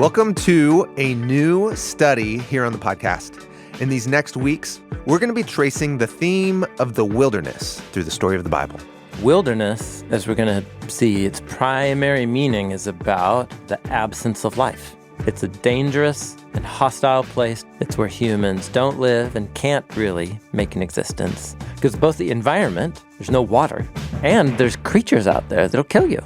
Welcome to a new study here on the podcast. In these next weeks, we're going to be tracing the theme of the wilderness through the story of the Bible. Wilderness, as we're going to see, its primary meaning is about the absence of life. It's a dangerous and hostile place. It's where humans don't live and can't really make an existence. Because both the environment, there's no water, and there's creatures out there that'll kill you.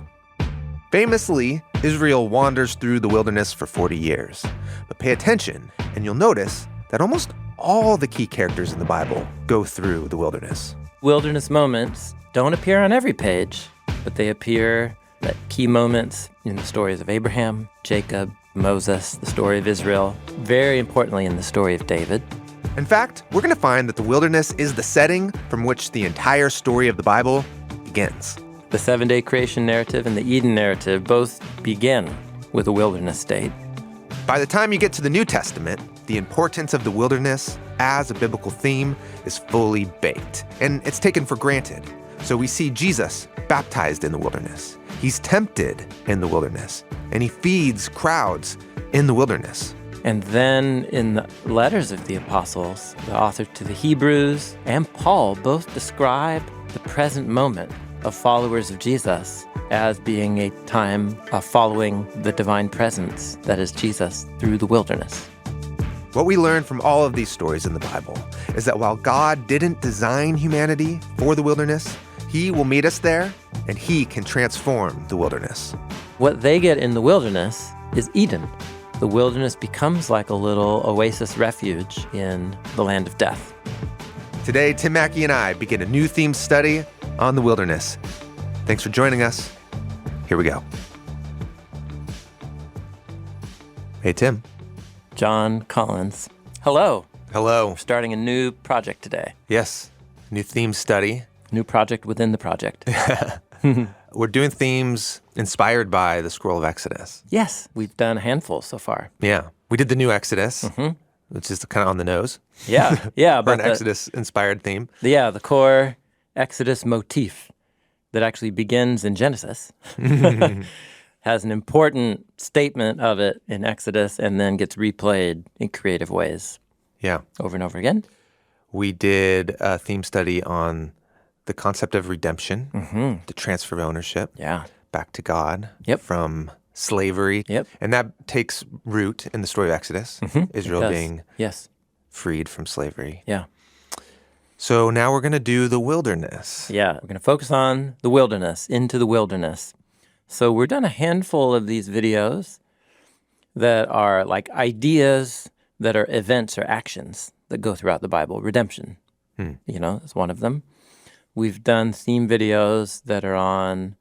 Famously, Israel wanders through the wilderness for 40 years. But pay attention, and you'll notice that almost all the key characters in the Bible go through the wilderness. Wilderness moments don't appear on every page, but they appear at key moments in the stories of Abraham, Jacob, Moses, the story of Israel, very importantly in the story of David. In fact, we're going to find that the wilderness is the setting from which the entire story of the Bible begins. The 7-day creation narrative and the Eden narrative both begin with a wilderness state. By the time you get to the New Testament, the importance of the wilderness as a biblical theme is fully baked, and it's taken for granted. So we see Jesus baptized in the wilderness. He's tempted in the wilderness, and he feeds crowds in the wilderness. And then in the letters of the apostles, the author to the Hebrews and Paul both describe the present moment of followers of Jesus as being a time of following the divine presence that is Jesus through the wilderness. What we learn from all of these stories in the Bible is that while God didn't design humanity for the wilderness, he will meet us there, and he can transform the wilderness. What they get in the wilderness is Eden. The wilderness becomes like a little oasis refuge in the land of death. Today, Tim Mackey and I begin a new theme study on the wilderness. Thanks for joining us. Here we go. Hey, Tim. John Collins. Hello. Hello. We're starting a new project today. Yes, new theme study. New project within the project. We're doing themes inspired by the scroll of Exodus. Yes, we've done a handful so far. Yeah, we did the new Exodus, which is kind of on the nose. Yeah. But an Exodus-inspired theme. The core Exodus motif that actually begins in Genesis has an important statement of it in Exodus and then gets replayed in creative ways. Yeah. Over and over again. We did a theme study on the concept of redemption, the transfer of ownership back to God from slavery. And that takes root in the story of Exodus, Israel being freed from slavery. Yeah. So now we're going to do the wilderness. Yeah, we're going to focus on the wilderness, into the wilderness. So we've done a handful of these videos that are like ideas that are events or actions that go throughout the Bible. Redemption, is one of them. We've done theme videos that are on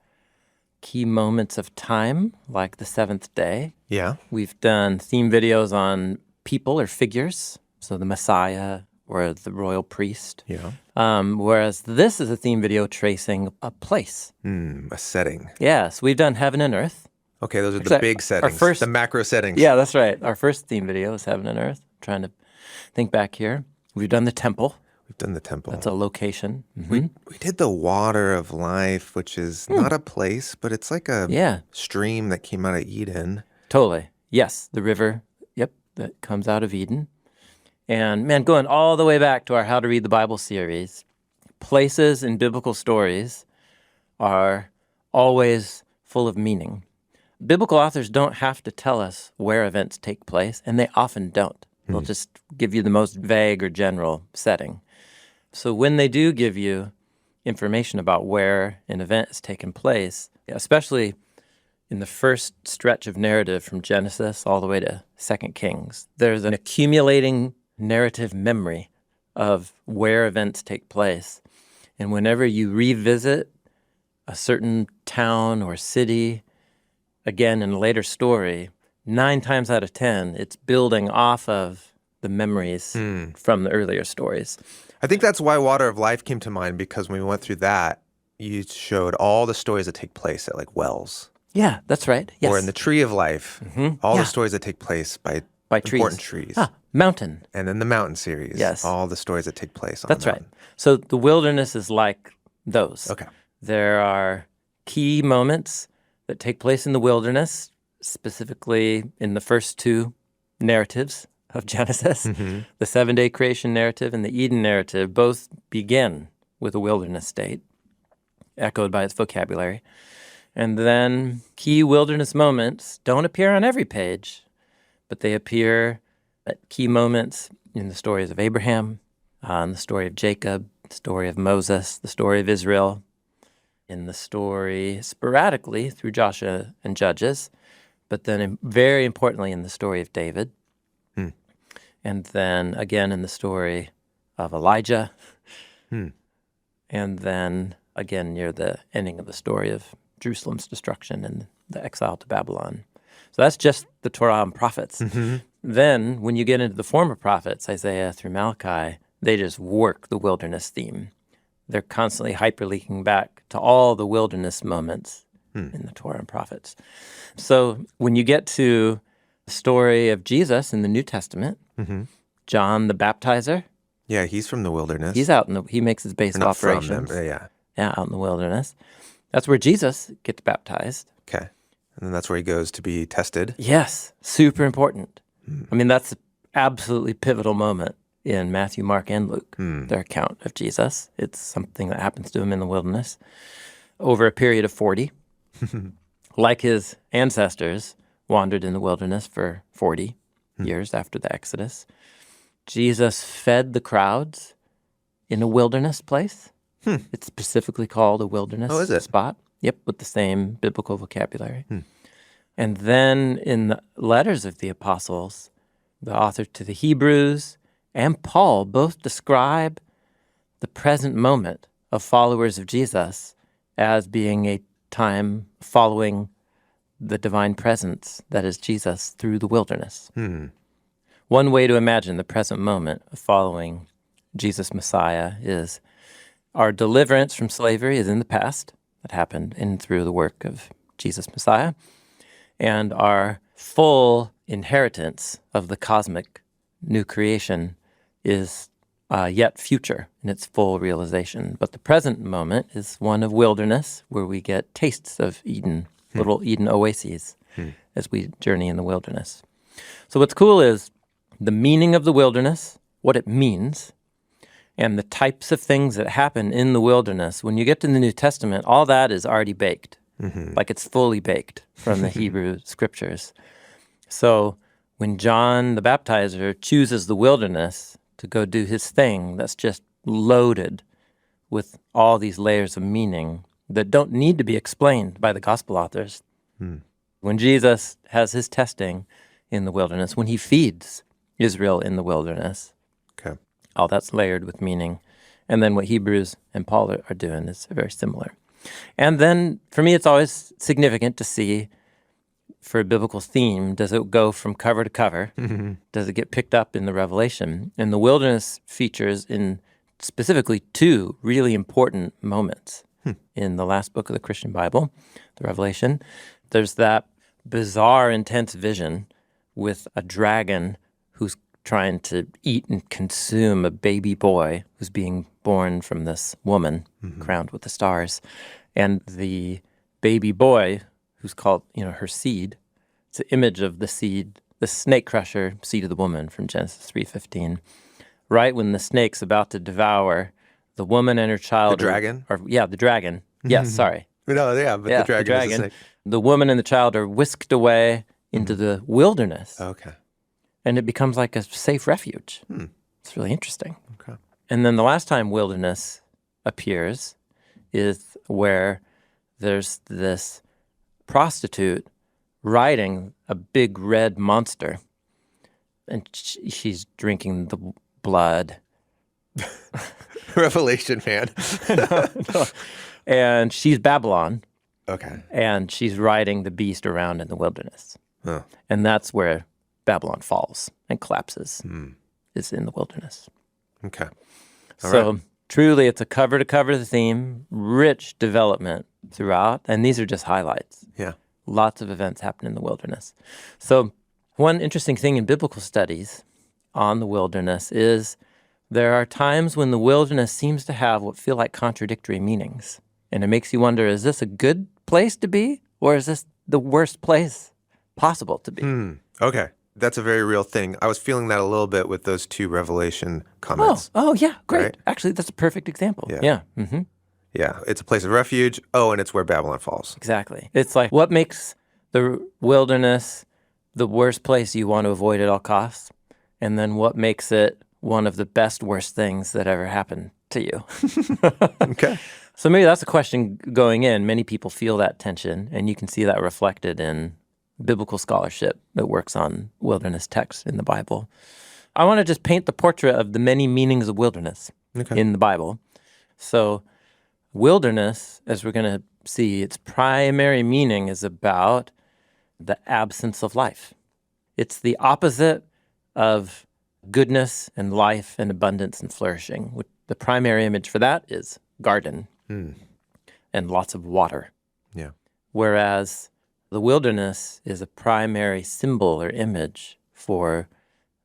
key moments of time, like the seventh day. Yeah. We've done theme videos on people or figures, so the Messiah or the royal priest. Yeah. Whereas this is a theme video tracing a place. A setting. Yes, we've done heaven and earth. Okay, those are the big settings, the macro settings. Yeah, that's right. Our first theme video is heaven and earth. I'm trying to think back here. We've done the temple. We've done the temple. That's a location. We did the water of life, which is not a place, but it's like a stream that came out of Eden. Totally. Yes, the river, that comes out of Eden. And man, going all the way back to our How to Read the Bible series, places in biblical stories are always full of meaning. Biblical authors don't have to tell us where events take place, and they often don't. They'll just give you the most vague or general setting. So when they do give you information about where an event has taken place, especially in the first stretch of narrative from Genesis all the way to 2 Kings, there's an accumulating narrative memory of where events take place. And whenever you revisit a certain town or city, again in a later story, 9 times out of 10, it's building off of the memories from the earlier stories. I think that's why Water of Life came to mind, because when we went through that, you showed all the stories that take place at like wells. Yeah, that's right. Yes. Or in the Tree of Life, all the stories that take place by important trees. Mountain. And then the Mountain series. Yes. All the stories that take place on That's the right. mountain. So the wilderness is like those. Okay. There are key moments that take place in the wilderness, specifically in the first two narratives of Genesis. The 7-day creation narrative and the Eden narrative both begin with a wilderness state, echoed by its vocabulary. And then key wilderness moments don't appear on every page, but they appear at key moments in the stories of Abraham, in the story of Jacob, the story of Moses, the story of Israel, in the story sporadically through Joshua and Judges, but then very importantly in the story of David, and then again in the story of Elijah, and then again near the ending of the story of Jerusalem's destruction and the exile to Babylon. So that's just the Torah and prophets. Then when you get into the former prophets, Isaiah through Malachi, they just work the wilderness theme. They're constantly hyperlinking back to all the wilderness moments in the Torah and prophets. So when you get to the story of Jesus in the New Testament, John the Baptizer. Yeah, he's from the wilderness. He's out he makes his base of Not operations. from them, yeah. Yeah, out in the wilderness. That's where Jesus gets baptized. Okay. And then that's where he goes to be tested. Yes, super important. I mean, that's an absolutely pivotal moment in Matthew, Mark, and Luke, their account of Jesus. It's something that happens to him in the wilderness over a period of 40. Like his ancestors wandered in the wilderness for 40 years after the Exodus. Jesus fed the crowds in a wilderness place. It's specifically called a wilderness spot. Yep, with the same biblical vocabulary. And then in the letters of the apostles, the author to the Hebrews and Paul both describe the present moment of followers of Jesus as being a time following the divine presence that is Jesus through the wilderness. One way to imagine the present moment of following Jesus Messiah is our deliverance from slavery is in the past. That happened in through the work of Jesus Messiah. And our full inheritance of the cosmic new creation is yet future in its full realization. But the present moment is one of wilderness, where we get tastes of Eden, little Eden oases, as we journey in the wilderness. So what's cool is the meaning of the wilderness, what it means, and the types of things that happen in the wilderness. When you get to the New Testament, all that is already baked. Like it's fully baked from the Hebrew scriptures. So when John the Baptizer chooses the wilderness to go do his thing, that's just loaded with all these layers of meaning that don't need to be explained by the gospel authors. When Jesus has his testing in the wilderness, when he feeds Israel in the wilderness, all that's layered with meaning. And then what Hebrews and Paul are doing is very similar. And then for me, it's always significant to see, for a biblical theme, does it go from cover to cover? Does it get picked up in the Revelation? And the wilderness features in specifically two really important moments in the last book of the Christian Bible, the Revelation. There's that bizarre, intense vision with a dragon who's trying to eat and consume a baby boy who's being born from this woman crowned with the stars. And the baby boy, who's called, her seed, it's an image of the seed, the snake crusher, seed of the woman from Genesis 3:15. Right when the snake's about to devour the woman and her child. The dragon? The dragon. Yes, sorry. No, yeah, but the dragon is a snake. The woman and the child are whisked away into the wilderness. Okay. And it becomes like a safe refuge. It's really interesting. Okay. And then the last time wilderness appears is where there's this prostitute riding a big red monster, and she's drinking the blood. Revelation, man. No. And she's Babylon. Okay. And she's riding the beast around in the wilderness. Huh. And that's where Babylon falls and collapses, is in the wilderness. Okay. Truly, it's a cover-to-cover theme, rich development throughout, and these are just highlights. Yeah. Lots of events happen in the wilderness. So one interesting thing in biblical studies on the wilderness is there are times when the wilderness seems to have what feel like contradictory meanings. And it makes you wonder, is this a good place to be, or is this the worst place possible to be. Okay. That's a very real thing. I was feeling that a little bit with those 2 Revelation comments. Oh, yeah, great. Right? Actually, that's a perfect example. Yeah. Yeah. Mm-hmm. Yeah. It's a place of refuge. Oh, and it's where Babylon falls. Exactly. It's like what makes the wilderness the worst place you want to avoid at all costs, and then what makes it one of the best worst things that ever happened to you. Okay. So maybe that's a question going in. Many people feel that tension, and you can see that reflected in biblical scholarship that works on wilderness texts in the Bible. I want to just paint the portrait of the many meanings of wilderness in the Bible. So wilderness, as we're going to see, its primary meaning is about the absence of life. It's the opposite of goodness and life and abundance and flourishing. The primary image for that is garden and lots of water. Yeah. Whereas the wilderness is a primary symbol or image for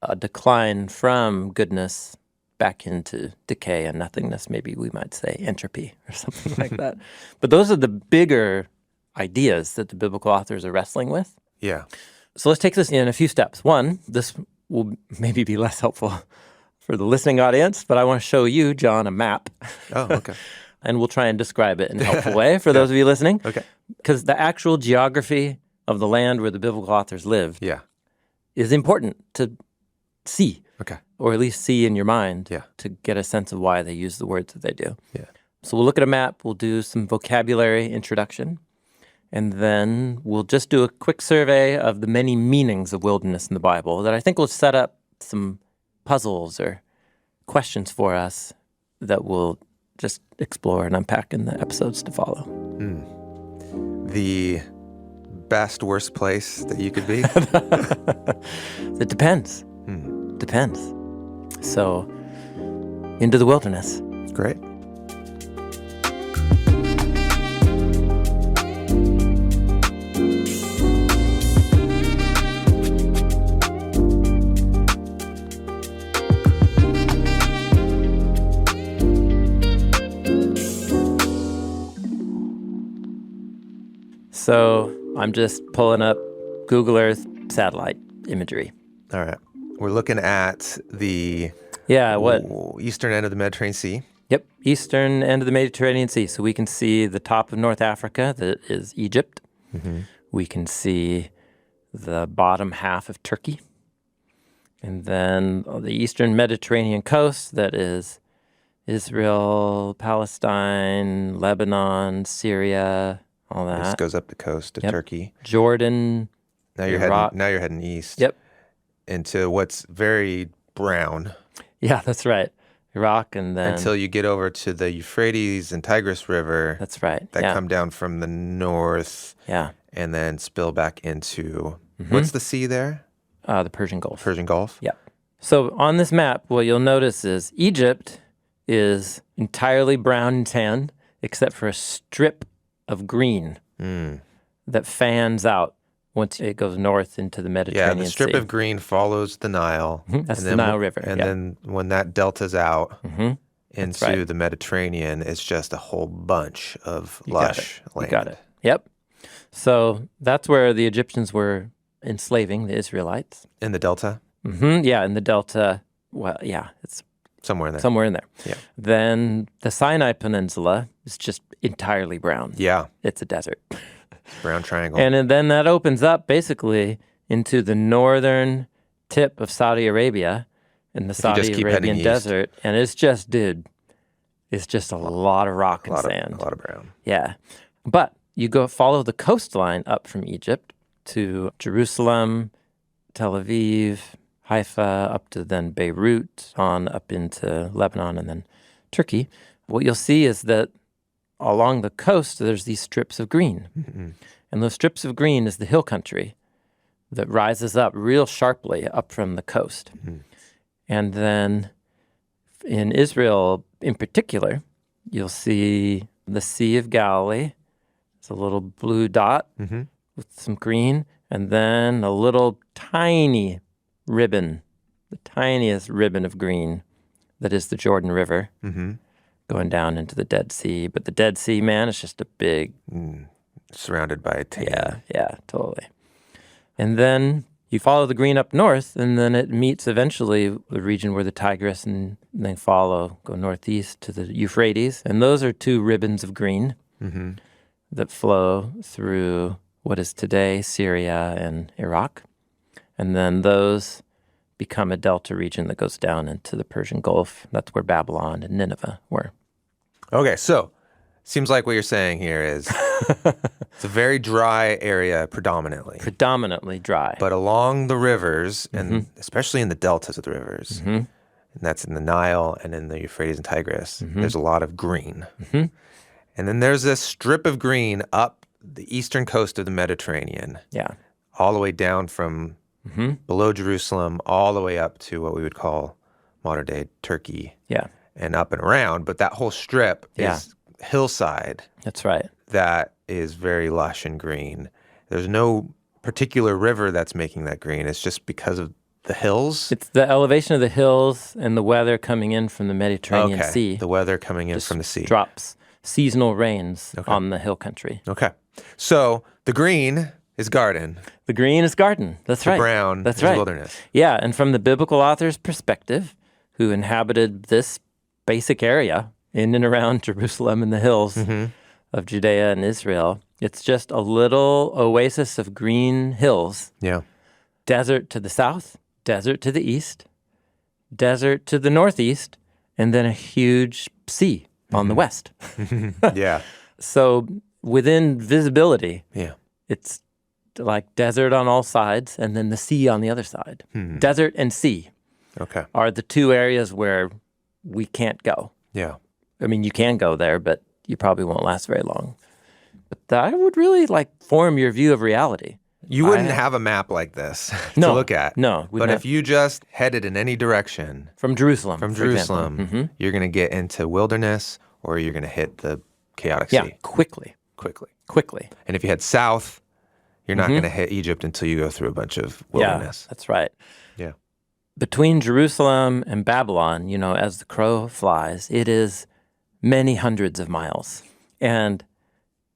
a decline from goodness back into decay and nothingness, maybe we might say entropy or something like that. But those are the bigger ideas that the biblical authors are wrestling with. Yeah. So let's take this in a few steps. One, this will maybe be less helpful for the listening audience, but I want to show you, Jon, a map. Oh, okay. And we'll try and describe it in a helpful way for those of you listening. Okay. Because the actual geography of the land where the biblical authors lived is important to see. Okay. Or at least see in your mind Yeah. to get a sense of why they use the words that they do. Yeah. So we'll look at a map, we'll do some vocabulary introduction, and then we'll just do a quick survey of the many meanings of wilderness in the Bible that I think will set up some puzzles or questions for us that we'll just explore and unpack in the episodes to follow. The best, worst place that you could be? It depends. Depends. So, into the wilderness. Great. So, I'm just pulling up Google Earth satellite imagery. All right. We're looking at the eastern end of the Mediterranean Sea. Yep, eastern end of the Mediterranean Sea. So we can see the top of North Africa, that is Egypt. We can see the bottom half of Turkey. And then the eastern Mediterranean coast, that is Israel, Palestine, Lebanon, Syria, all that. This goes up the coast to Turkey. Jordan, Now you're heading east. Yep. Into what's very brown. Yeah, that's right. Iraq, and then until you get over to the Euphrates and Tigris River. That's right. That come down from the north. Yeah. And then spill back into what's the sea there? The Persian Gulf. Persian Gulf. Yep. So on this map, what you'll notice is Egypt is entirely brown and tan, except for a strip of green that fans out once it goes north into the Mediterranean Sea. Yeah, the strip of green follows the Nile. That's the Nile River. And then when that deltas out into the Mediterranean, it's just a whole bunch of lush land. You got it. Yep. So that's where the Egyptians were enslaving the Israelites. In the delta? Yeah, in the delta. Well, yeah, it's somewhere in there. Somewhere in there. Yeah. Then the Sinai Peninsula is just entirely brown. Yeah. It's a desert. Brown triangle. And then that opens up basically into the northern tip of Saudi Arabia and the Saudi Arabian desert. And it's just, it's just a lot of rock and sand. A lot of brown. Yeah. But you follow the coastline up from Egypt to Jerusalem, Tel Aviv, Haifa, up to then Beirut, on up into Lebanon and then Turkey. What you'll see is that along the coast, there's these strips of green. And those strips of green is the hill country that rises up real sharply up from the coast. And then in Israel in particular, you'll see the Sea of Galilee. It's a little blue dot with some green, and then a little tiny ribbon, the tiniest ribbon of green that is the Jordan River. Going down into the Dead Sea. But the Dead Sea, man, is just a big... surrounded by tan. Yeah, totally. And then you follow the green up north, and then it meets eventually the region where the Tigris, and they go northeast to the Euphrates. And those are two ribbons of green that flow through what is today Syria and Iraq. And then those become a delta region that goes down into the Persian Gulf. That's where Babylon and Nineveh were. Okay, so seems like what you're saying here is it's a very dry area predominantly. Predominantly dry. But along the rivers, and especially in the deltas of the rivers, and that's in the Nile and in the Euphrates and Tigris, there's a lot of green. And then there's this strip of green up the eastern coast of the Mediterranean. Yeah. All the way down from below Jerusalem, all the way up to what we would call modern-day Turkey. Yeah. And up and around. But that whole strip is hillside. That's right. That is very lush and green. There's no particular river that's making that green. It's just because of the hills. It's the elevation of the hills and the weather coming in from the Mediterranean Sea. The weather coming in from the sea. Drops seasonal rains on the hill country. Okay. So the green is garden. The green is garden. That's right. The brown is wilderness. Yeah, and from the biblical author's perspective, who inhabited this basic area in and around Jerusalem and the hills of Judea and Israel, it's just a little oasis of green hills. Yeah. Desert to the south, desert to the east, desert to the northeast, and then a huge sea on the west. Yeah. So within visibility, it's like desert on all sides and then the sea on the other side. Desert and sea are the two areas where we can't go. Yeah. I mean, you can go there, but you probably won't last very long. But that would really form your view of reality. You wouldn't have a map like this to look at. No. But if you just headed in any direction. From Jerusalem. You're going to get into wilderness or you're going to hit the chaotic sea. Yeah, quickly. And if you head south, you're not going to hit Egypt until you go through a bunch of wilderness. Yeah, that's right. Yeah. Between Jerusalem and Babylon, as the crow flies, it is many hundreds of miles. And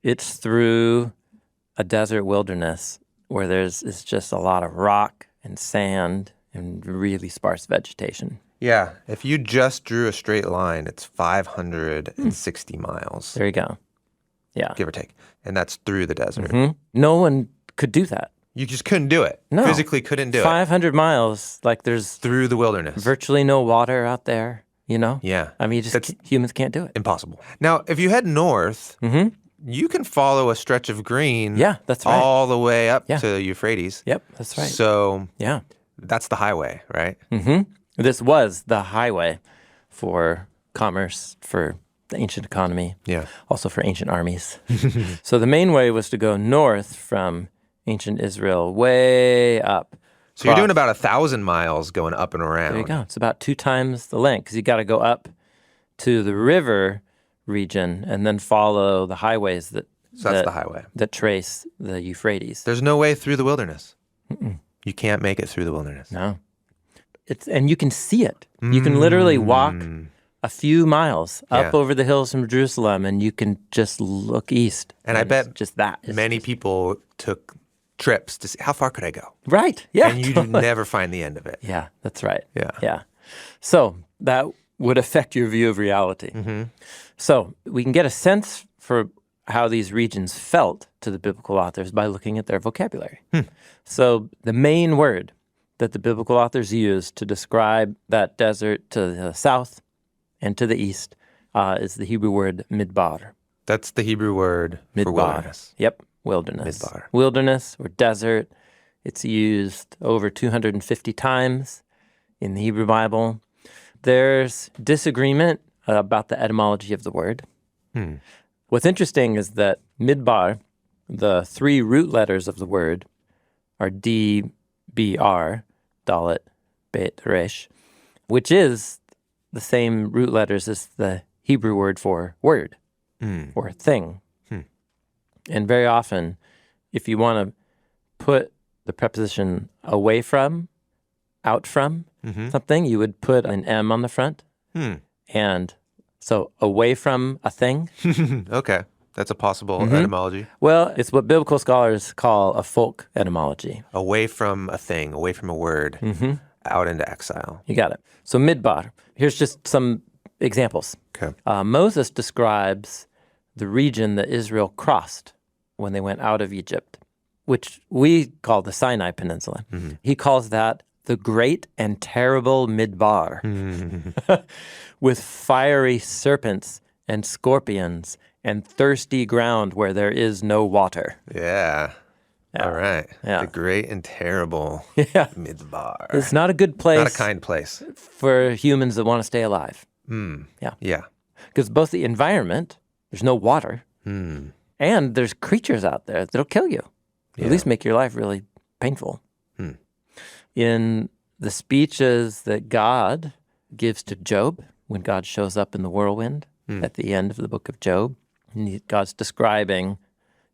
it's through a desert wilderness where it's just a lot of rock and sand and really sparse vegetation. Yeah. If you just drew a straight line, it's 560 miles. There you go. Yeah. Give or take. And that's through the desert. No one could do that. You just couldn't do it. No. Physically couldn't do 500 miles, there's through the wilderness. Virtually no water out there, Yeah. I mean, humans can't do it. Impossible. Now, if you head north, you can follow a stretch of green that's right. all the way up to Euphrates. Yep, that's right. So that's the highway, right? This was the highway for commerce, for the ancient economy, also for ancient armies. So the main way was to go north from ancient Israel way up. So you're doing about 1,000 miles going up and around. There you go. It's about 2 times the length because you got to go up to the river region and then follow the highways So that's the highway. that trace the Euphrates. There's no way through the wilderness. You can't make it through the wilderness. No. And you can see it. You can literally walk a few miles up over the hills from Jerusalem and you can just look east. And I bet just that. many people took trips to see how far could I go? Right. Yeah. And you never find the end of it. Yeah, that's right. Yeah. So that would affect your view of reality. So we can get a sense for how these regions felt to the biblical authors by looking at their vocabulary. So the main word that the biblical authors used to describe that desert to the south and to the east is the Hebrew word midbar. That's the Hebrew word for wilderness. Yep, wilderness. Midbar. Wilderness or desert. It's used over 250 times in the Hebrew Bible. There's disagreement about the etymology of the word. What's interesting is that midbar, the 3 root letters of the word, are D, B, R, Dalet, Bet, Resh, which is the same root letters as the Hebrew word for word or thing. And very often, if you want to put the preposition away from, out from something, you would put an M on the front. And so away from a thing. Okay. That's a possible etymology. Well, it's what biblical scholars call a folk etymology. Away from a thing, away from a word, out into exile. You got it. So midbar. Here's just some examples. Okay. Moses describes the region that Israel crossed when they went out of Egypt, which we call the Sinai Peninsula. He calls that the great and terrible midbar, with fiery serpents and scorpions and thirsty ground where there is no water. Yeah. All right. Yeah. The great and terrible Yeah. midbar. It's not a good place Not a kind place. for humans that want to stay alive. Yeah. Because both the environment, there's no water, and there's creatures out there that'll kill you. At least make your life really painful. In the speeches that God gives to Job, when God shows up in the whirlwind at the end of the book of Job, and God's describing,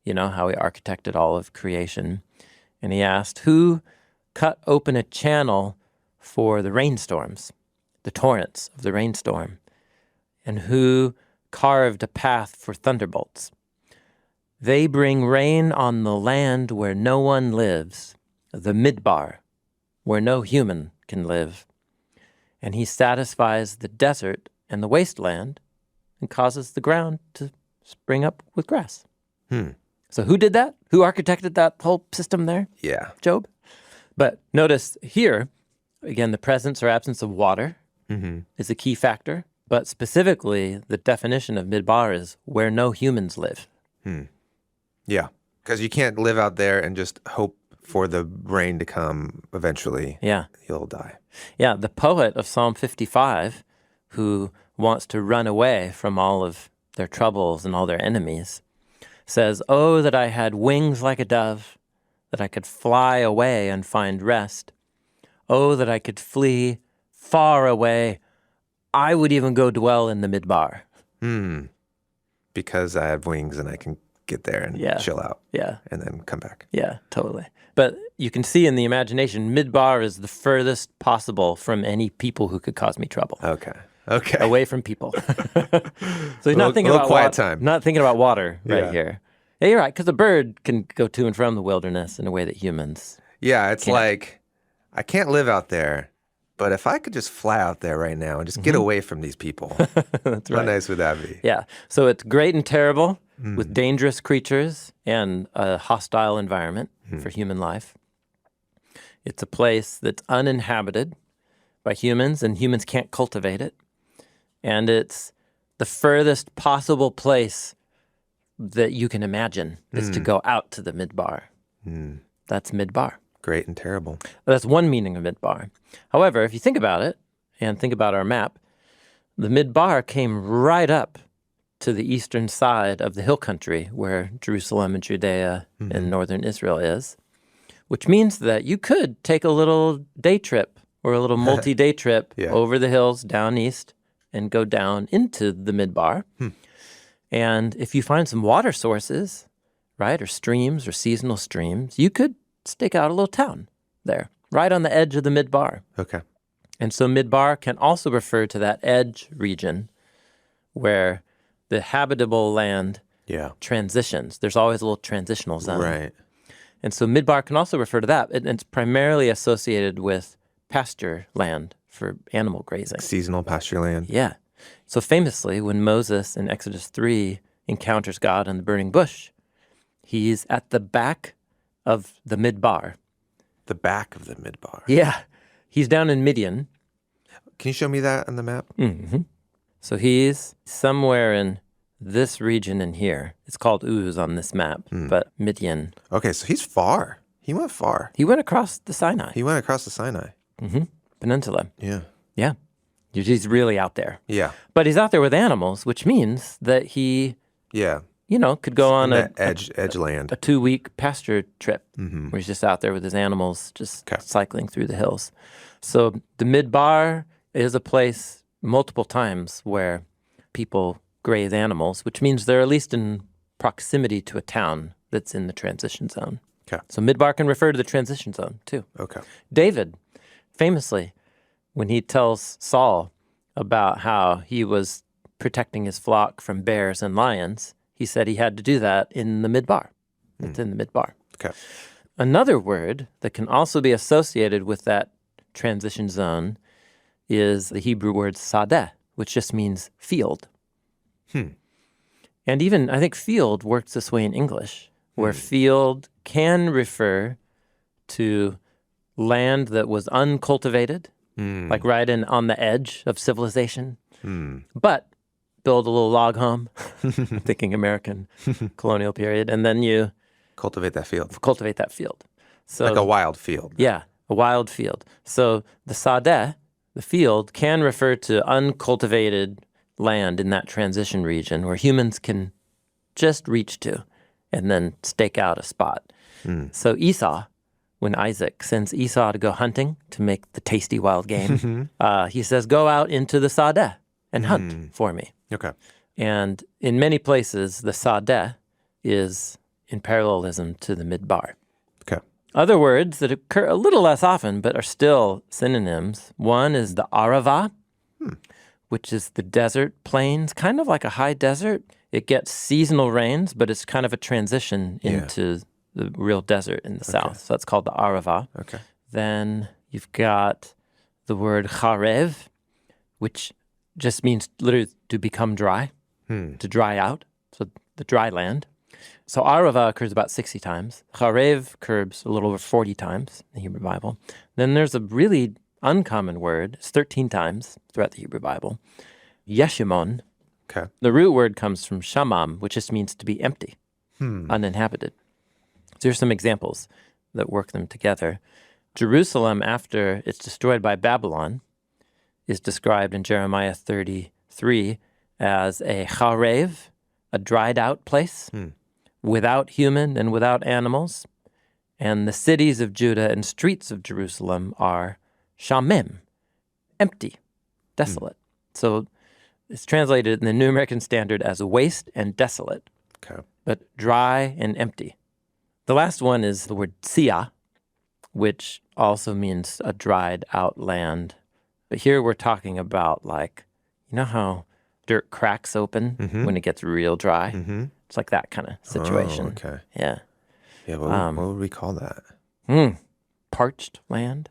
how he architected all of creation. And he asked, who cut open a channel for the rainstorms, the torrents of the rainstorm, and who carved a path for thunderbolts? They bring rain on the land where no one lives, the midbar, where no human can live. And he satisfies the desert and the wasteland and causes the ground to spring up with grass. So who did that? Who architected that whole system there? Yeah. Job. But notice here, again, the presence or absence of water is a key factor. But specifically, the definition of midbar is where no humans live. Yeah. Because you can't live out there and just hope for the rain to come eventually. Yeah. You'll die. Yeah, the poet of Psalm 55, who wants to run away from all of their troubles and all their enemies, says, "Oh, that I had wings like a dove, that I could fly away and find rest. Oh, that I could flee far away. I would even go dwell in the midbar." Because I have wings and I can get there and chill out. Yeah. And then come back. Yeah, totally. But you can see in the imagination, midbar is the furthest possible from any people who could cause me trouble. Okay. Away from people. So he's not thinking about quiet time. Not thinking about water right Yeah. here. Yeah, you're right, because a bird can go to and from the wilderness in a way that humans Yeah, it's can't. like, I can't live out there, but if I could just fly out there right now and just get away from these people, That's how right. nice would that be? Yeah. So it's great and terrible with dangerous creatures and a hostile environment for human life. It's a place that's uninhabited by humans, and humans can't cultivate it. And it's the furthest possible place that you can imagine is to go out to the midbar. That's midbar. Great and terrible. That's one meaning of midbar. However, if you think about it and think about our map, the midbar came right up to the eastern side of the hill country where Jerusalem and Judea and northern Israel is, which means that you could take a little day trip or a little multi-day trip over the hills down east and go down into the midbar. And if you find some water sources, right, or streams or seasonal streams, you could stake out a little town there, right on the edge of the midbar. Okay. And so midbar can also refer to that edge region where the habitable land transitions. There's always a little transitional zone. Right. And so midbar can also refer to that. And it's primarily associated with pasture land for animal grazing. Seasonal pasture land. Yeah. So famously, when Moses in Exodus 3 encounters God in the burning bush, he's at the back of the midbar. The back of the midbar. Yeah. He's down in Midian. Can you show me that on the map? So he's somewhere in this region in here. It's called Uz on this map, but Midian. Okay, so he's far. He went far. He went across the Sinai He went across the Sinai. Peninsula. Yeah. Yeah. He's really out there. Yeah. But he's out there with animals, which means that he, Yeah. could go on that edge land. a 2-week pasture trip where he's just out there with his animals, just cycling through the hills. So the midbar is a place multiple times where people graze animals, which means they're at least in proximity to a town that's in the transition zone. Okay. So midbar can refer to the transition zone too. Okay. David, famously, when he tells Saul about how he was protecting his flock from bears and lions, he said he had to do that in the midbar. It's in the midbar. Okay. Another word that can also be associated with that transition zone is the Hebrew word sadeh, which just means field. And even, I think field works this way in English, where field can refer to land that was uncultivated, like right on the edge of civilization, but build a little log home, thinking American colonial period, and then you Cultivate that field. cultivate that field. So, Like a wild field. yeah, a wild field. So the sadeh, the field, can refer to uncultivated land in that transition region where humans can just reach to and then stake out a spot. So Esau, when Isaac sends Esau to go hunting to make the tasty wild game, he says, go out into the sadeh and hunt for me. Okay. And in many places, the sadeh is in parallelism to the midbar. Okay. Other words that occur a little less often but are still synonyms. One is the arava, which is the desert plains, kind of like a high desert. It gets seasonal rains, but it's kind of a transition into the real desert in the south. So that's called the arava. Okay. Then you've got the word charev, which just means literally to become dry, to dry out, so the dry land. So arava occurs about 60 times. Charev occurs a little over 40 times in the Hebrew Bible. Then there's a really uncommon word. It's 13 times throughout the Hebrew Bible. Yeshimon. Okay. The root word comes from shamam, which just means to be empty, uninhabited. So here's some examples that work them together. Jerusalem, after it's destroyed by Babylon, is described in Jeremiah 33 as a charev, a dried out place, without human and without animals. And the cities of Judah and streets of Jerusalem are shamim, empty, desolate. So it's translated in the New American Standard as waste and desolate, but dry and empty. The last one is the word sia, which also means a dried out land. But here we're talking about, like, you know how dirt cracks open when it gets real dry? It's like that kind of situation. Oh, okay. Yeah. Yeah, what would we call that? Parched land.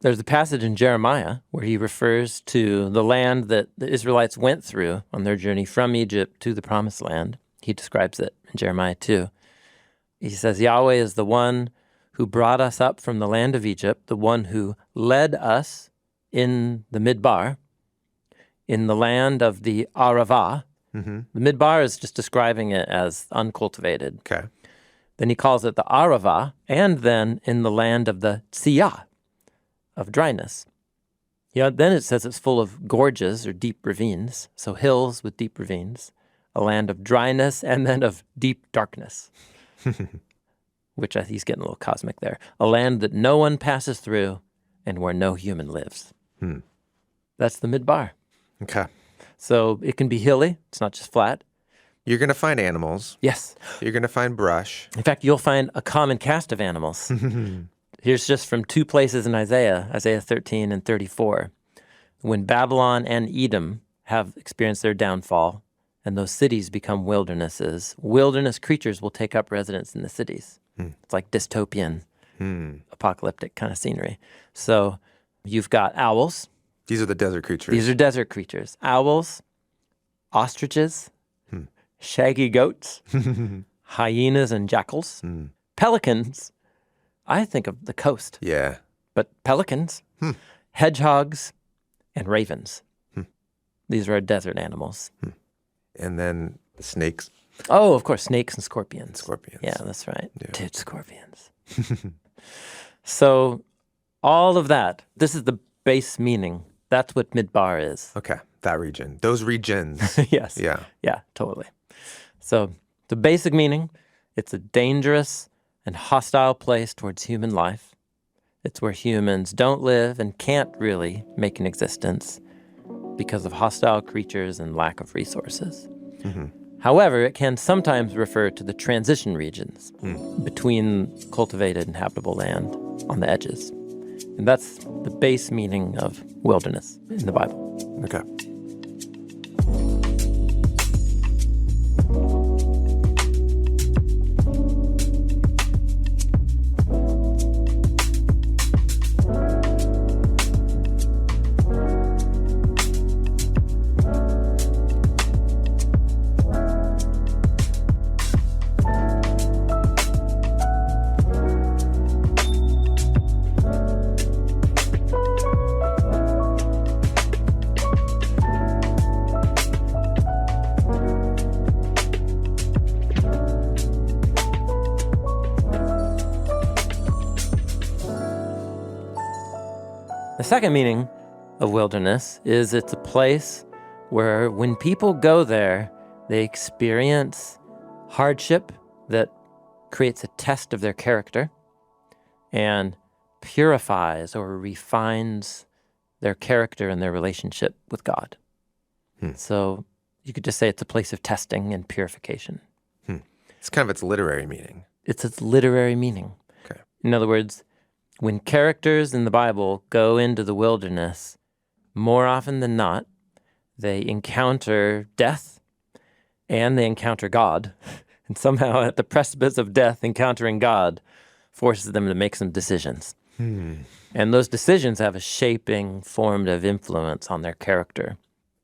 There's a passage in Jeremiah where he refers to the land that the Israelites went through on their journey from Egypt to the Promised Land. He describes it in Jeremiah 2. He says, Yahweh is the one who brought us up from the land of Egypt, the one who led us in the midbar, in the land of the Arava. The midbar is just describing it as uncultivated. Okay. Then he calls it the Arava, and then in the land of the Tziyah, of dryness. Then it says it's full of gorges or deep ravines, so hills with deep ravines, a land of dryness and then of deep darkness, which I think he's getting a little cosmic there. A land that no one passes through and where no human lives. That's the midbar. Okay. So it can be hilly. It's not just flat. You're going to find animals. Yes. You're going to find brush. In fact, you'll find a common cast of animals. Here's just from two places in Isaiah 13 and 34. When Babylon and Edom have experienced their downfall and those cities become wildernesses, wilderness creatures will take up residence in the cities. It's like dystopian, apocalyptic kind of scenery. So you've got owls. These are the desert creatures. These are desert creatures. Owls, ostriches, shaggy goats, hyenas and jackals, pelicans. I think of the coast, Yeah. but pelicans, hedgehogs, and ravens. These are our desert animals. And then the snakes. Oh, of course, snakes and scorpions. Scorpions. Yeah, that's right. Yeah. Dude, scorpions. So all of that, this is the base meaning. That's what midbar is. Okay. That region. Those regions. Yes. Yeah. Yeah, totally. So the basic meaning, it's a dangerous and hostile place towards human life. It's where humans don't live and can't really make an existence because of hostile creatures and lack of resources. However, it can sometimes refer to the transition regions between cultivated and habitable land on the edges. And that's the base meaning of wilderness in the Bible. Okay. The second meaning of wilderness is it's a place where when people go there, they experience hardship that creates a test of their character and purifies or refines their character and their relationship with God. So you could just say it's a place of testing and purification. It's kind of its literary meaning. It's its literary meaning. Okay. In other words, when characters in the Bible go into the wilderness, more often than not, they encounter death and they encounter God. And somehow at the precipice of death, encountering God forces them to make some decisions. And those decisions have a shaping, formative influence on their character.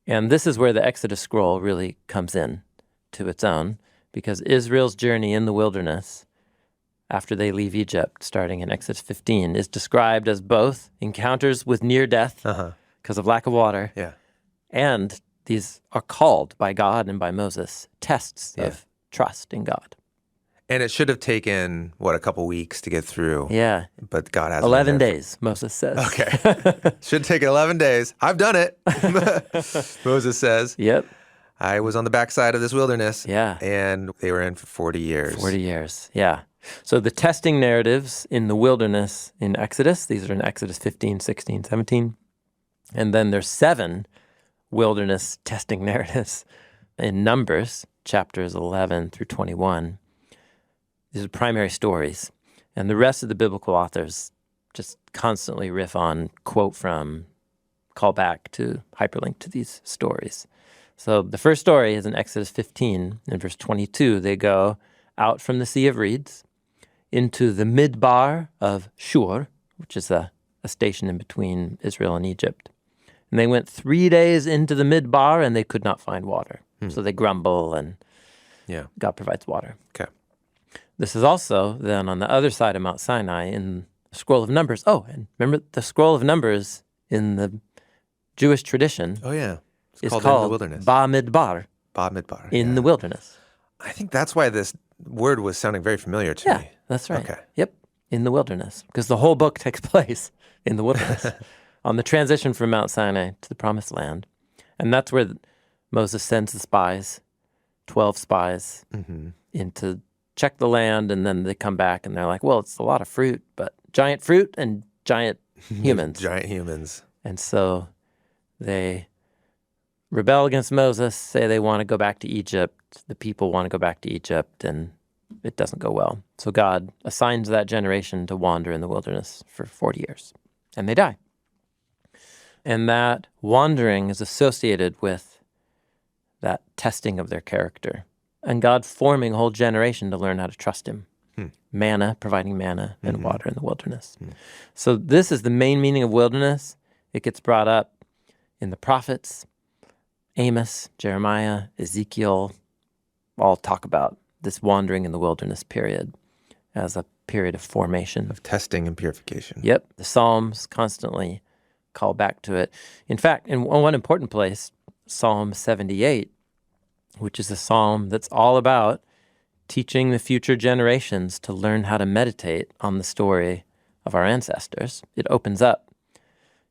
And this is where the Exodus scroll really comes in to its own, because Israel's journey in the wilderness after they leave Egypt, starting in Exodus 15, is described as both encounters with near death because of lack of water, and these are called by God and by Moses tests of trust in God. And it should have taken, a couple weeks to get through. Yeah. But God has 11 days, Moses says. Okay. Should take 11 days. I've done it. Moses says. Yep. I was on the backside of this wilderness. Yeah. And they were in for 40 years. 40 years, yeah. So the testing narratives in the wilderness in Exodus, these are in Exodus 15, 16, 17. And then there's 7 wilderness testing narratives in Numbers, chapters 11 through 21. These are primary stories. And the rest of the biblical authors just constantly riff on, quote from, call back to, hyperlink to these stories. So the first story is in Exodus 15. In verse 22, they go out from the Sea of Reeds into the midbar of Shur, which is a station in between Israel and Egypt. And they went 3 days into the midbar and they could not find water. So they grumble and God provides water. Okay. This is also then on the other side of Mount Sinai in the Scroll of Numbers. Oh, and remember the Scroll of Numbers in the Jewish tradition It's called in the wilderness. Ba-midbar. Ba-midbar. In the wilderness. I think that's why this word was sounding very familiar to me. Yeah, that's right. Okay. Yep, in the wilderness. Because the whole book takes place in the wilderness on the transition from Mount Sinai to the Promised Land. And that's where Moses sends the spies, 12 spies, in to check the land, and then they come back and they're like, well, it's a lot of fruit, but giant fruit and giant humans. Giant humans. And so they rebel against Moses, say they want to go back to Egypt. The people want to go back to Egypt, and it doesn't go well. So God assigns that generation to wander in the wilderness for 40 years, and they die. And that wandering is associated with that testing of their character. And God forming a whole generation to learn how to trust him. Manna, providing manna and water in the wilderness. So this is the main meaning of wilderness. It gets brought up in the prophets. Amos, Jeremiah, Ezekiel all talk about this wandering in the wilderness period as a period of formation. Of testing and purification. Yep. The Psalms constantly call back to it. In fact, in one important place, Psalm 78, which is a psalm that's all about teaching the future generations to learn how to meditate on the story of our ancestors. It opens up.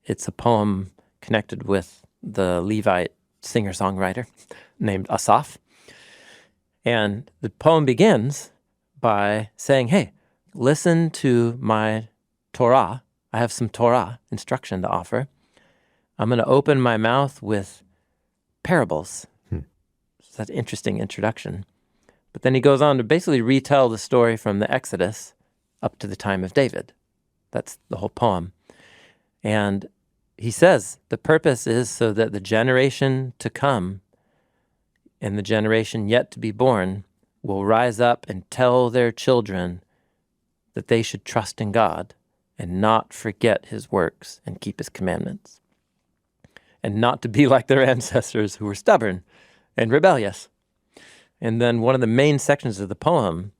It's a poem connected with the Levite singer-songwriter named Asaph. And the poem begins by saying, hey, listen to my Torah. I have some Torah instruction to offer. I'm going to open my mouth with parables. That's an interesting introduction. But then he goes on to basically retell the story from the Exodus up to the time of David. That's the whole poem. And he says the purpose is so that the generation to come and the generation yet to be born will rise up and tell their children that they should trust in God and not forget his works and keep his commandments. And not to be like their ancestors who were stubborn and rebellious. And then one of the main sections of the poem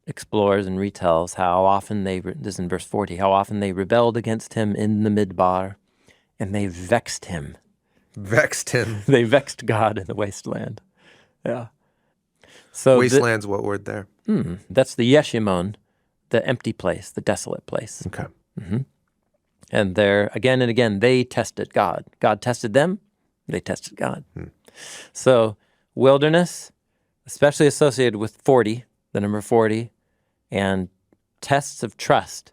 explores and retells how often this is in verse 40, how often they rebelled against him in the midbar, and they vexed him. Vexed him. They vexed God in the wasteland. Yeah. So Wasteland's what word there? That's the Yeshimon, the empty place, the desolate place. Okay. And there, again and again, they tested God. God tested them, they tested God. So wilderness, especially associated with 40, the number 40, and tests of trust.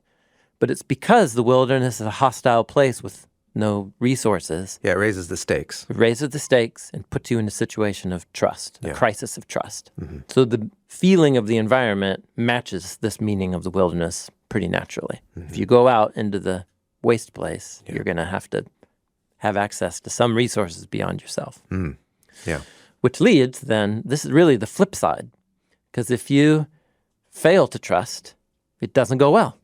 But it's because the wilderness is a hostile place with no resources. Yeah, it raises the stakes. It raises the stakes and puts you in a situation of trust, a crisis of trust. So the feeling of the environment matches this meaning of the wilderness pretty naturally. If you go out into the waste place, you're going to have access to some resources beyond yourself. Yeah. Which leads then, this is really the flip side, because if you fail to trust, it doesn't go well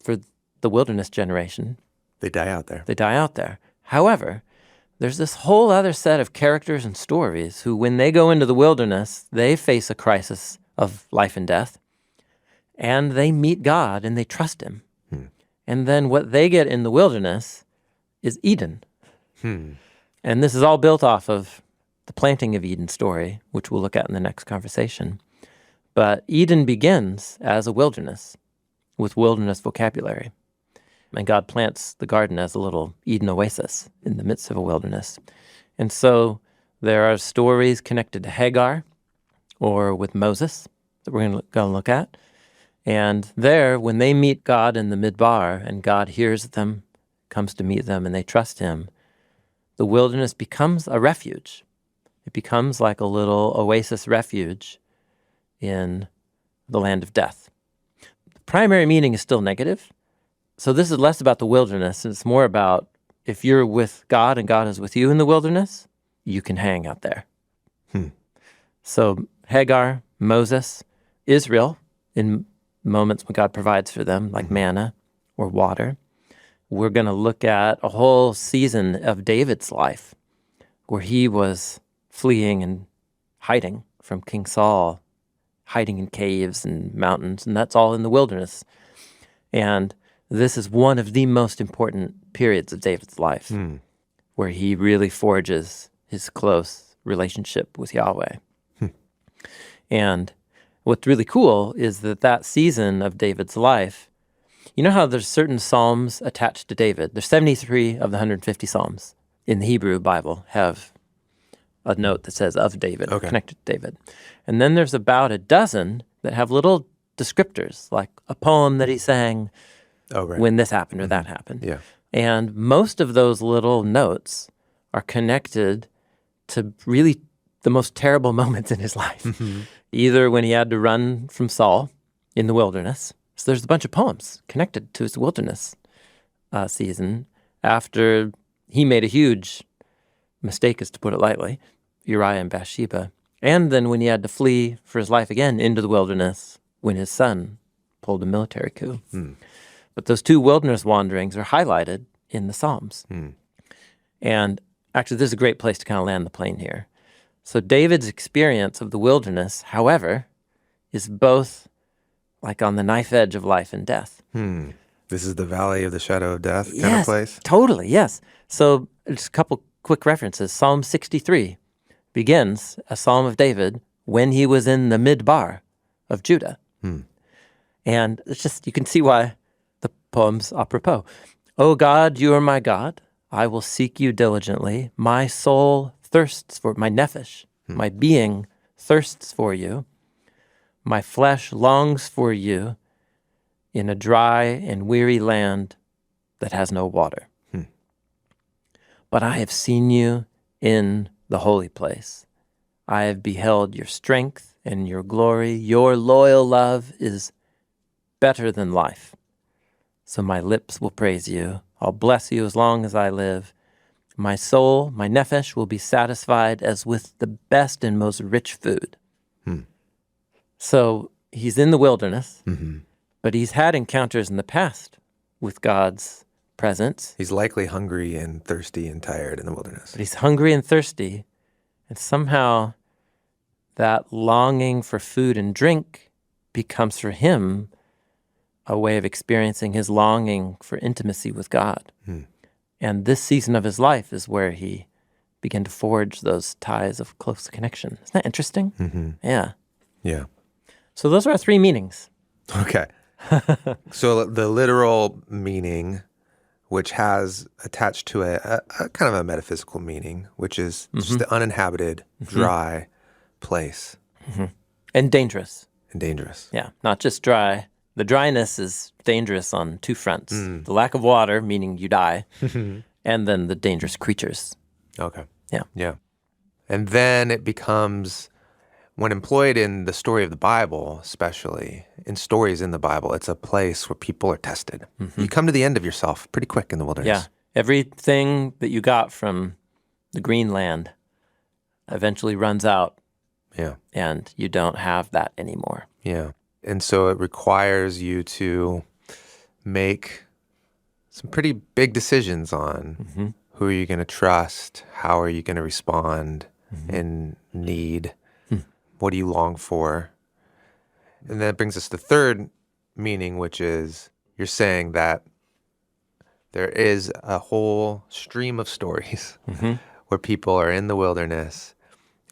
for the wilderness generation. They die out there. They die out there. However, there's this whole other set of characters and stories who, when they go into the wilderness, they face a crisis of life and death, and they meet God and they trust him. And then what they get in the wilderness is Eden. And this is all built off of the planting of Eden story, which we'll look at in the next conversation. But Eden begins as a wilderness with wilderness vocabulary. And God plants the garden as a little Eden oasis in the midst of a wilderness. And so there are stories connected to Hagar or with Moses that we're going to look at. And there, when they meet God in the midbar and God hears them, comes to meet them, and they trust him, the wilderness becomes a refuge. It becomes like a little oasis refuge in the land of death. The primary meaning is still negative. So this is less about the wilderness, and it's more about if you're with God and God is with you in the wilderness, you can hang out there. So Hagar, Moses, Israel, in moments when God provides for them, like manna or water. We're going to look at a whole season of David's life where he was fleeing and hiding from King Saul, hiding in caves and mountains, and that's all in the wilderness. And this is one of the most important periods of David's life where he really forges his close relationship with Yahweh. And what's really cool is that season of David's life, you know how there's certain psalms attached to David? There's 73 of the 150 psalms in the Hebrew Bible have a note that says of David, connected to David. And then there's about a dozen that have little descriptors, like a poem that he sang when this happened or that happened. Yeah. And most of those little notes are connected to really the most terrible moments in his life. Either when he had to run from Saul in the wilderness. So there's a bunch of poems connected to his wilderness season after he made a huge mistake, is to put it lightly, Uriah and Bathsheba. And then when he had to flee for his life again into the wilderness when his son pulled a military coup. But those two wilderness wanderings are highlighted in the Psalms. And actually, this is a great place to kind of land the plane here. So David's experience of the wilderness, however, is both like on the knife edge of life and death. This is the valley of the shadow of death kind of place? Totally, yes. So just a couple quick references. Psalm 63 begins a psalm of David when he was in the midbar of Judah. And it's just, you can see why the poem's apropos. O God, you are my God. I will seek you diligently. My soul thirsts for, my nephesh, my being thirsts for you. My flesh longs for you in a dry and weary land that has no water. But I have seen you in the holy place. I have beheld your strength and your glory. Your loyal love is better than life. So my lips will praise you. I'll bless you as long as I live. My soul, my nephesh, will be satisfied as with the best and most rich food. So he's in the wilderness, but he's had encounters in the past with God's presence. He's likely hungry and thirsty and tired in the wilderness. But he's hungry and thirsty, and somehow that longing for food and drink becomes for him a way of experiencing his longing for intimacy with God. And this season of his life is where he began to forge those ties of close connection. Isn't that interesting? Yeah. Yeah. So those are our three meanings. Okay. So the literal meaning which has attached to it a kind of a metaphysical meaning, which is just the uninhabited, dry place. And dangerous. And dangerous. Yeah, not just dry. The dryness is dangerous on two fronts. The lack of water, meaning you die, and then the dangerous creatures. Okay. Yeah. Yeah. And then it becomes, when employed in the story of the Bible, especially in stories in the Bible, it's a place where people are tested. You come to the end of yourself pretty quick in the wilderness. Yeah. Everything that you got from the green land eventually runs out. Yeah. And you don't have that anymore. Yeah. And so it requires you to make some pretty big decisions on who are you going to trust, how are you going to respond in need, what do you long for? And that brings us to the third meaning, which is you're saying that there is a whole stream of stories where people are in the wilderness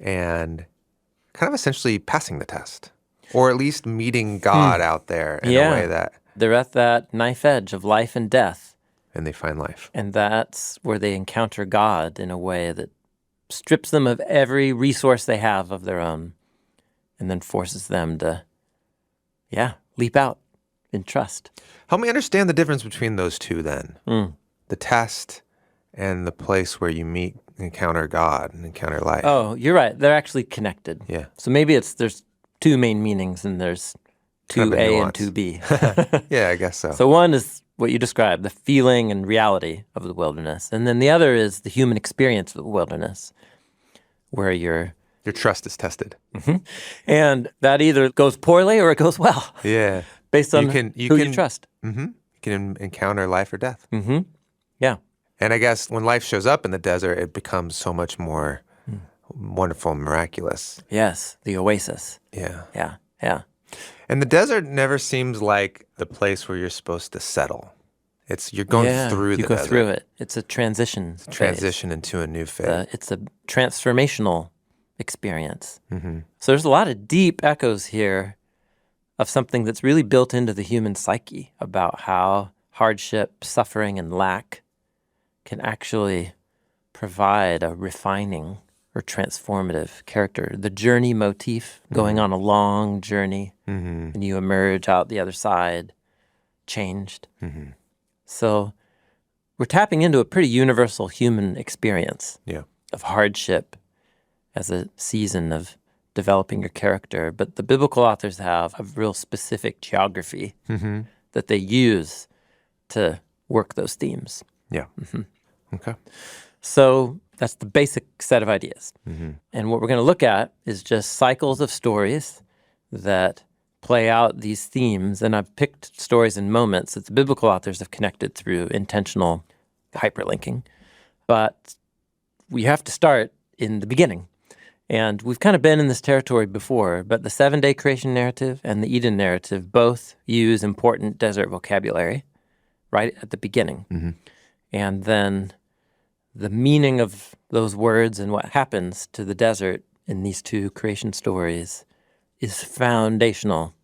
and kind of essentially passing the test, or at least meeting God out there in a way that... They're at that knife edge of life and death. And they find life. And that's where they encounter God in a way that strips them of every resource they have of their own and then forces them to, leap out in trust. Help me understand the difference between those two then. The test and the place where you encounter God and encounter life. Oh, you're right. They're actually connected. Yeah. So maybe there's two main meanings and there's 2A and 2B. Yeah, I guess so. So one is what you described, the feeling and reality of the wilderness. And then the other is the human experience of the wilderness, where your trust is tested. And that either goes poorly or it goes well. Yeah. Based on who you trust. You can encounter life or death. Yeah. And I guess when life shows up in the desert, it becomes so much more wonderful and miraculous. Yes, the oasis. Yeah. Yeah. And the desert never seems like the place where you're supposed to settle. You're going through the desert. You go through it. It's a transition. It's a transition into a new phase. It's a transformational experience. So there's a lot of deep echoes here of something that's really built into the human psyche about how hardship, suffering, and lack can actually provide a refining or transformative character. The journey motif, going on a long journey, and you emerge out the other side, changed. So we're tapping into a pretty universal human experience of hardship as a season of developing your character. But the biblical authors have a real specific geography that they use to work those themes. Yeah. Okay. So that's the basic set of ideas. And what we're going to look at is just cycles of stories that play out these themes. And I've picked stories and moments that the biblical authors have connected through intentional hyperlinking. But we have to start in the beginning. And we've kind of been in this territory before, but the 7-day creation narrative and the Eden narrative both use important desert vocabulary right at the beginning. And then the meaning of those words and what happens to the desert in these two creation stories is foundational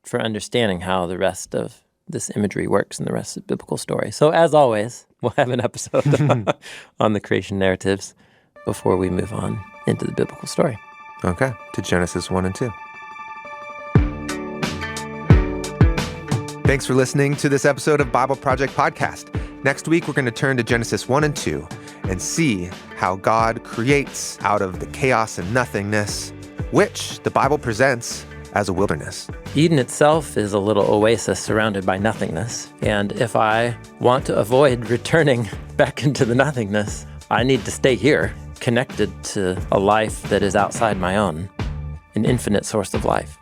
for understanding how the rest of this imagery works in the rest of the biblical story. So as always, we'll have an episode on the creation narratives before we move on into the biblical story. Okay, to Genesis 1 and 2. Thanks for listening to this episode of Bible Project Podcast. Next week, we're going to turn to Genesis 1 and 2 and see how God creates out of the chaos and nothingness, which the Bible presents as a wilderness. Eden itself is a little oasis surrounded by nothingness. And if I want to avoid returning back into the nothingness, I need to stay here, connected to a life that is outside my own, an infinite source of life.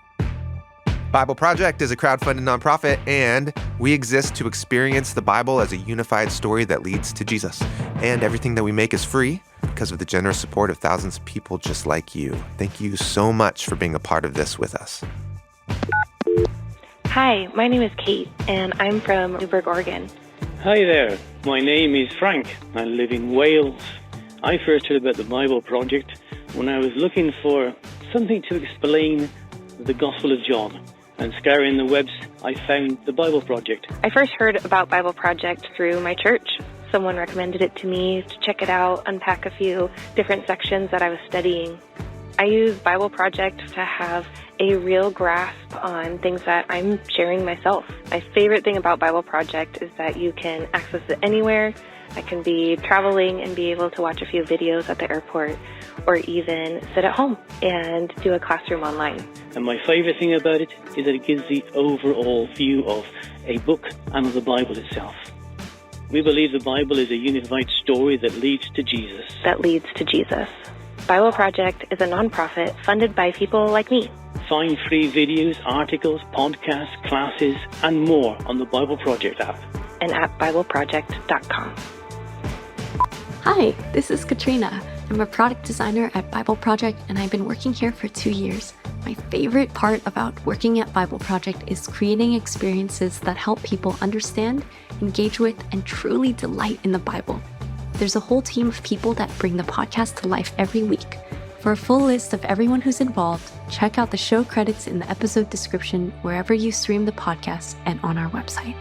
Bible Project is a crowdfunded nonprofit, and we exist to experience the Bible as a unified story that leads to Jesus. And everything that we make is free because of the generous support of thousands of people just like you. Thank you so much for being a part of this with us. Hi, my name is Kate, and I'm from Newburgh, Oregon. Hi there, my name is Frank. I live in Wales. I first heard about the Bible Project when I was looking for something to explain the Gospel of John. And scouring the webs, I found the Bible Project. I first heard about Bible Project through my church. Someone recommended it to me to check it out, unpack a few different sections that I was studying. I use Bible Project to have a real grasp on things that I'm sharing myself. My favorite thing about Bible Project is that you can access it anywhere. I can be traveling and be able to watch a few videos at the airport, or even sit at home and do a classroom online. And my favourite thing about it is that it gives the overall view of a book and of the Bible itself. We believe the Bible is a unified story that leads to Jesus. That leads to Jesus. Bible Project is a nonprofit funded by people like me. Find free videos, articles, podcasts, classes, and more on the Bible Project app. And at BibleProject.com. Hi, this is Katrina. I'm a product designer at Bible Project, and I've been working here for 2 years. My favorite part about working at Bible Project is creating experiences that help people understand, engage with, and truly delight in the Bible. There's a whole team of people that bring the podcast to life every week. For a full list of everyone who's involved, check out the show credits in the episode description wherever you stream the podcast and on our website.